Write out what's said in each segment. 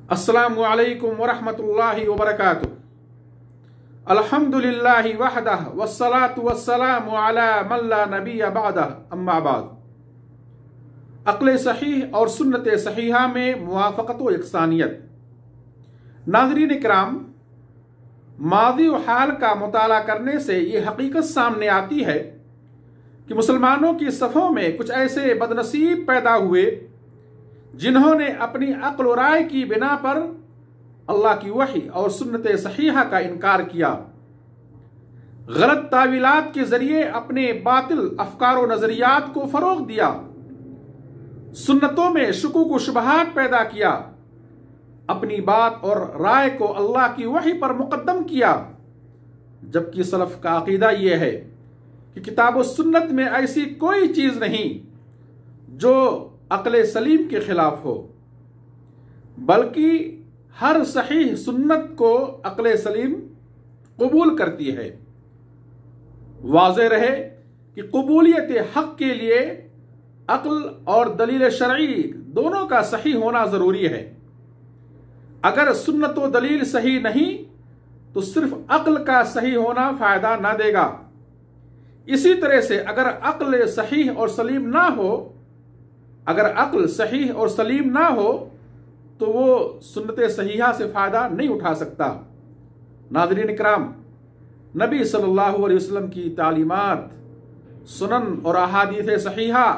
अस्सलामु अलैकुम वरहमतुल्लाहि वबरकातुह। अल्हम्दुलिल्लाहि वहदह वस्सलातु वस्सलामु अला मन ला नबिय्य बअदह, अम्मा बाद। अक्ल सहीह और सुन्नत सहीहा में मुवाफ़क़त व यकसानियत। नाज़रीन इकराम, माज़ी व हाल का मुताला करने से ये हकीकत सामने आती है कि मुसलमानों की सफ़ों में कुछ ऐसे बदनसीब पैदा हुए जिन्होंने अपनी अक्ल और राय की बिना पर अल्लाह की वही और सुन्नत सहीहा का इनकार किया, गलत तावीलात के जरिए अपने बातिल अफकार व नजरियात को फरोग दिया, सुन्नतों में शुकूक व शुबहात पैदा किया, अपनी बात और राय को अल्लाह की वही पर मुकद्दम किया। जबकि सलफ का अकीदा यह है कि किताब व सुन्नत में ऐसी कोई चीज नहीं जो अक्ल सलीम के खिलाफ हो, बल्कि हर सहीह सुन्नत को अक्ल सलीम कबूल करती है। वाज़ेह रहे कि कबूलियत हक के लिए अक्ल और दलील शरई दोनों का सही होना जरूरी है। अगर सुन्नत व दलील सही नहीं तो सिर्फ अक्ल का सही होना फायदा ना देगा। इसी तरह से अगर अक्ल सही और सलीम ना हो, अगर अक्ल सही और सलीम ना हो तो वो सुन्नत सहीहा से फायदा नहीं उठा सकता। नाज़रीन इकराम, नबी सल्लल्लाहु अलैहि वसल्लम की तालीमात, सुनन और अहादीस सहीहा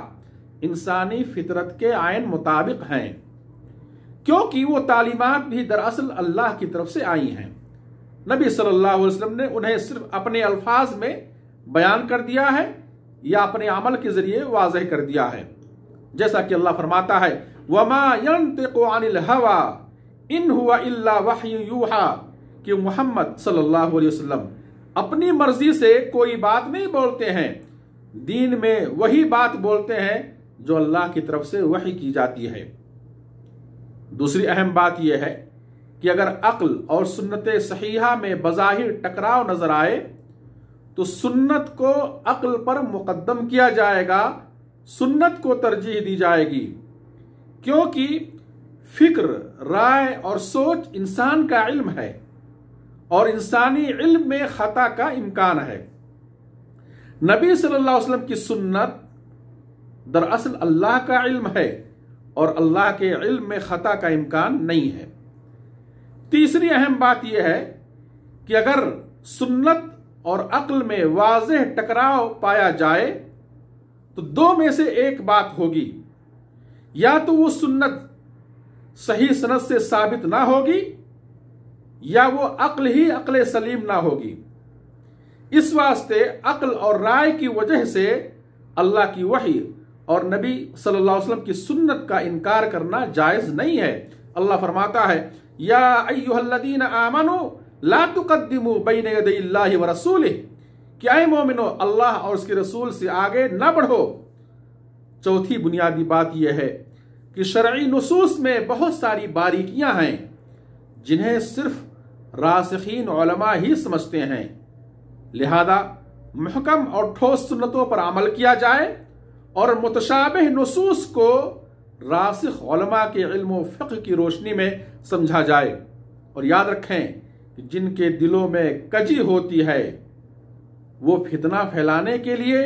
इंसानी फितरत के आयन मुताबिक हैं, क्योंकि वो तालीमात भी दरअसल अल्लाह की तरफ से आई हैं। नबी सल्लल्लाहु अलैहि वसल्लम ने उन्हें सिर्फ अपने अल्फाज में बयान कर दिया है या अपने अमल के जरिए वाज़ेह कर दिया है। जैसा कि अल्लाह फरमाता है, वमा यंतिकु अनिल हवा इन हुवा इल्ला वह्यु यूहा, कि मोहम्मद सल्लल्लाहु अलैहि वसल्लम अपनी मर्जी से कोई बात नहीं बोलते हैं, दीन में वही बात बोलते हैं जो अल्लाह की तरफ से वही की जाती है। दूसरी अहम बात यह है कि अगर अक्ल और सुन्नत सहीहा में बज़ाहिर टकराव नजर आए तो सुन्नत को अक्ल पर मुकद्दम किया जाएगा, सुन्नत को तरजीह दी जाएगी, क्योंकि फिक्र, राय और सोच इंसान का इल्म है और इंसानी इल्म में खता का इम्कान है। नबी सल्लल्लाहु अलैहि वसल्लम की सुन्नत दरअसल अल्लाह का इल्म है और अल्लाह के इल्म में खता का इम्कान नहीं है। तीसरी अहम बात यह है कि अगर सुन्नत और अक्ल में वाज़ेह टकराव पाया जाए तो दो में से एक बात होगी, या तो वो सुन्नत सही सनद से साबित ना होगी या वो अक्ल ही अक्ल सलीम ना होगी। इस वास्ते अक्ल और राय की वजह से अल्लाह की वही और नबी सल्लल्लाहु अलैहि वसल्लम की सुन्नत का इनकार करना जायज नहीं है। अल्लाह फरमाता है, या अय्युहल्लज़ीना आमनू ला तुक़द्दिमू बैन यदैल्लाहि व रसूलिही, कि ऐ मोमिनो, अल्लाह और उसके रसूल से आगे न बढ़ो। चौथी बुनियादी बात यह है कि शरई नुसूस में बहुत सारी बारीकियां हैं जिन्हें सिर्फ रासिखीन उलमा ही समझते हैं। लिहाजा मुहकम और ठोस सुन्नतों पर अमल किया जाए और मुतशाबिह नुसूस को रासिख उलमा के इल्म व फ़िक़्ह की रोशनी में समझा जाए। और याद रखें कि जिनके दिलों में कजी होती है वो फितना फैलाने के लिए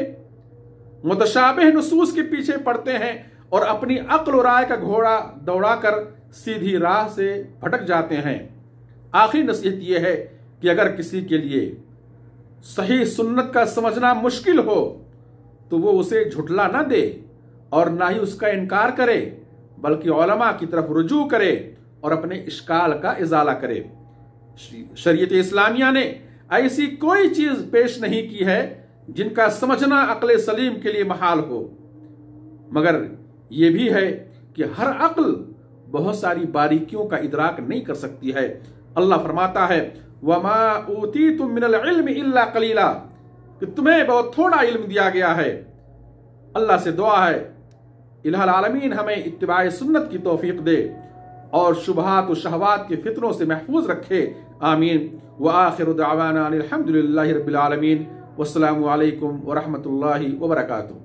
मुतशाबिह नुसूस के पीछे पड़ते हैं और अपनी अक्ल और राय का घोड़ा दौड़ाकर सीधी राह से भटक जाते हैं। आखिरी नसीहत यह है कि अगर किसी के लिए सही सुन्नत का समझना मुश्किल हो तो वो उसे झुठला ना दे और ना ही उसका इनकार करे, बल्कि उलमा की तरफ रुजू करे और अपने इश्काल का इजाला करे। शरीयत इस्लामिया ने ऐसी कोई चीज पेश नहीं की है जिनका समझना अक्ल सलीम के लिए महाल हो, मगर यह भी है कि हर अक्ल बहुत सारी बारीकियों का इदराक नहीं कर सकती है। अल्लाह फरमाता है, वमा ऊतीतुम मिनल इल्मि इल्ला कलीला, कि तुम्हें बहुत थोड़ा इल्म दिया गया है। अल्लाह से दुआ है इलाहुल आलमीन हमें इत्तिबाए सुन्नत की तौफीक दे और शुबहात व शहवात के फितनों से महफूज रखे। आमीन। व आखिरु दअवाना अनिल हम्दुलिल्लाहि रब्बिल आलमीन। वस्सलामु अलैकुम व रहमतुल्लाहि व बरकातुहू।